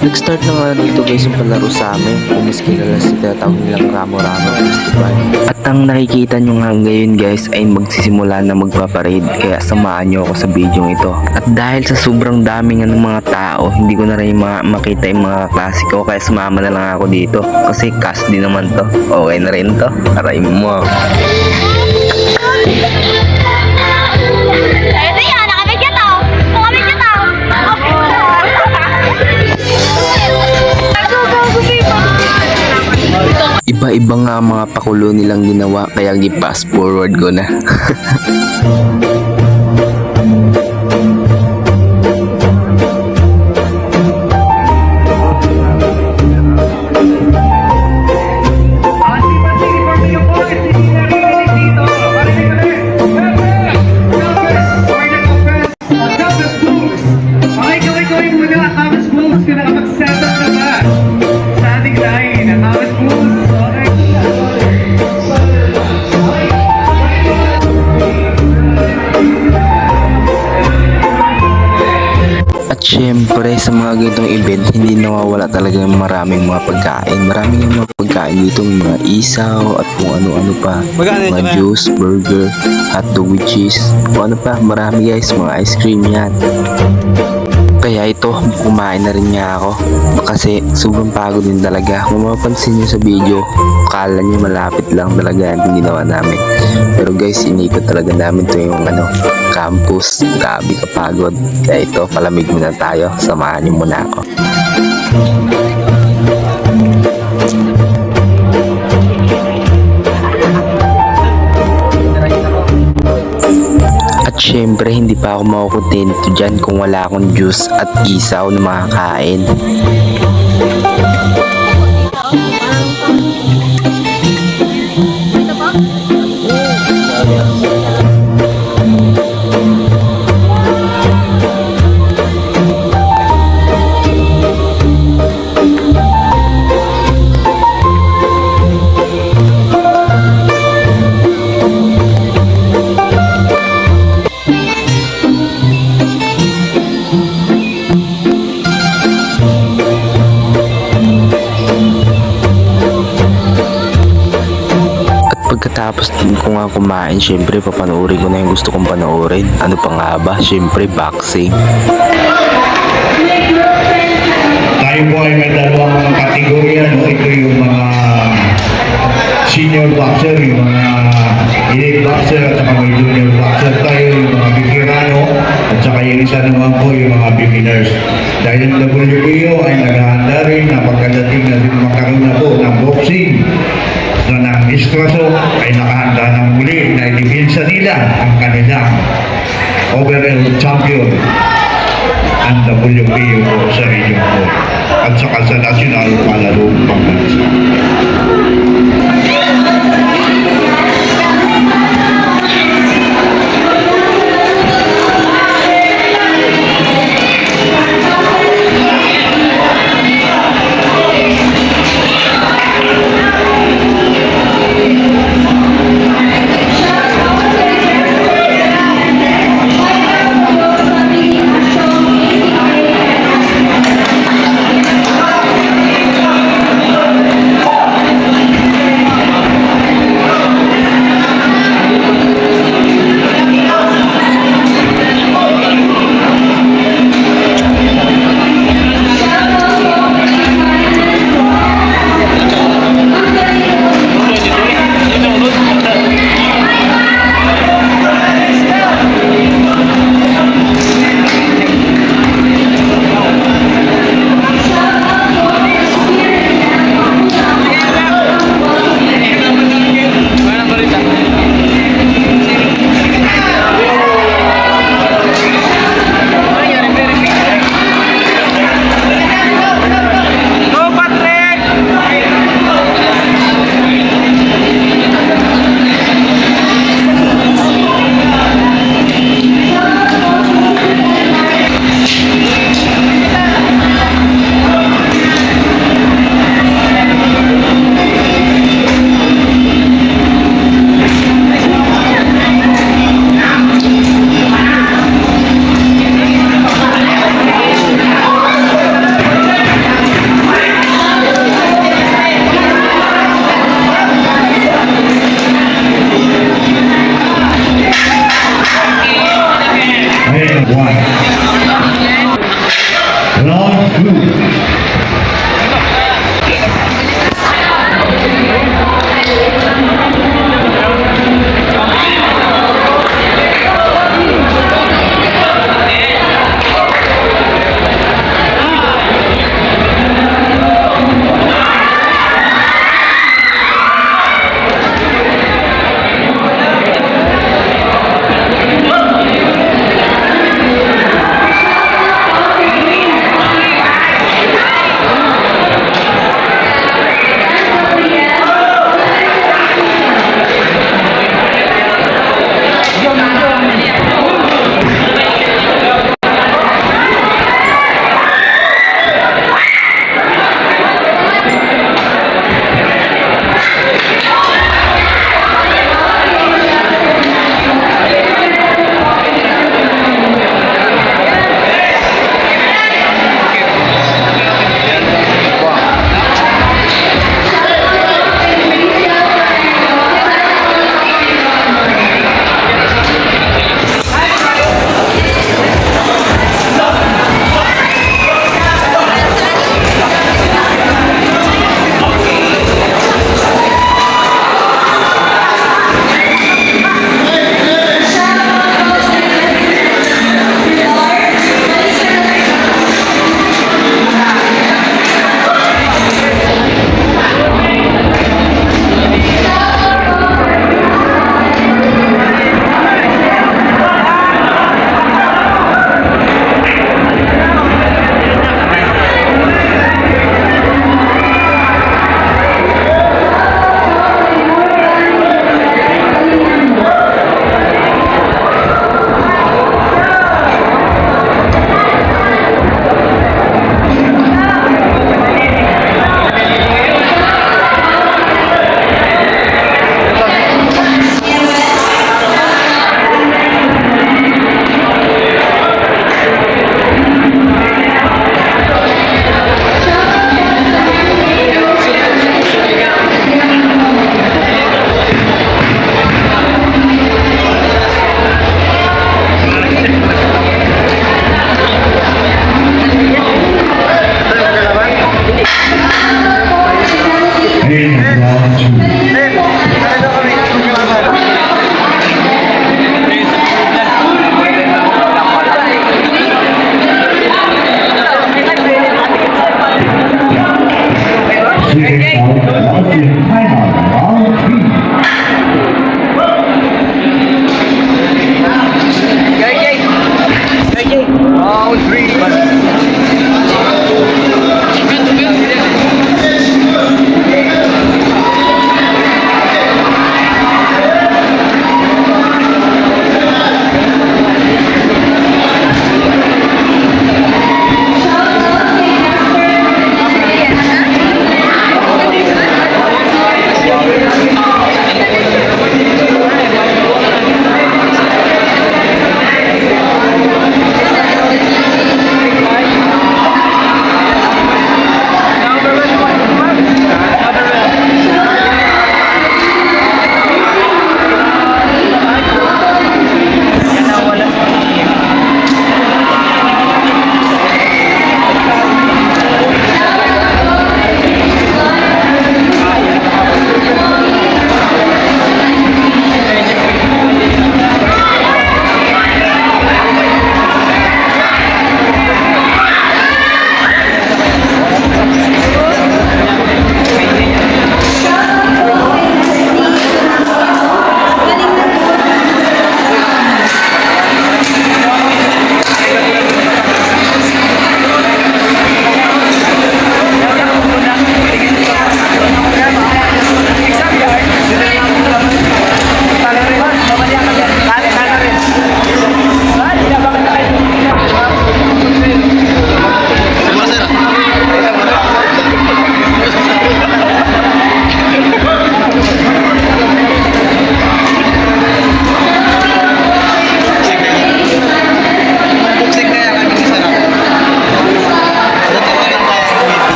Nag-start na nga dito guys yung palaro sa amin. Kung mas kilala sa tinatawag nilang Ramo-Ramo Festival. At ang nakikita nyo nga ngayon guys ay magsisimula na magpaparade. Kaya samahan nyo ako sa video ito. At dahil sa sobrang daming mga tao, hindi ko na rin makita yung mga klasiko. Kaya sumama na lang ako dito. Kasi cast din naman to. Okay na rin to. Aray mo. Iba-iba nga mga pakulo nilang ginawa kaya i-fast forward ko na. Siyempre sa mga ganitong event hindi nawawala talaga yung maraming mga pagkain. Maraming yung mga pagkain dito, mga isaw at kung ano-ano pa. Mga juice, burger, hotdog with cheese, kung ano pa. Marami guys, mga ice cream yan. Kaya ito, kumain na rin nga ako kasi sobrang pagod din talaga. Kung mapapansin nyo sa video, akala nyo malapit lang talaga yung ginawa namin. Pero guys, inikot talaga namin ito yung campus. Grabe kapagod. Kaya ito, palamig muna tayo. Samahan nyo muna ako. At syempre, hindi pa ako makukontento dyan kung wala akong juice at isaw na makakain. Pagkatapos din ko nga kumain, syempre papanoorin ko na yung gusto kong panoorin. Ano pa nga ba? Syempre boxing. Tayo po ay may dalawang kategorya, no? Ito yung mga senior boxer, yung mga elite boxer at saka may junior boxer. Tayo yung mga veterano at saka yung isa naman po yung mga beginners. Dahil ang WBO ay naghahanda rin na pagkadating na din makaroon na po ng boxing na ng Istraso ay nakahanda ng muli na idibinsa nila ang kanilang overall champion ang WBO po sa region po at saka sa national palarong pambansa. round 2.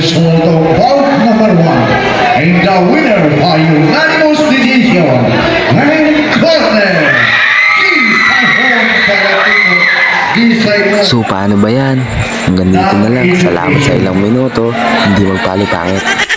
result of bout number 1. And the winner by unanimous decision and corner. So paano ba yan? Hanggang dito na lang. Salamat sa ilang minuto. Hindi magpalipangit.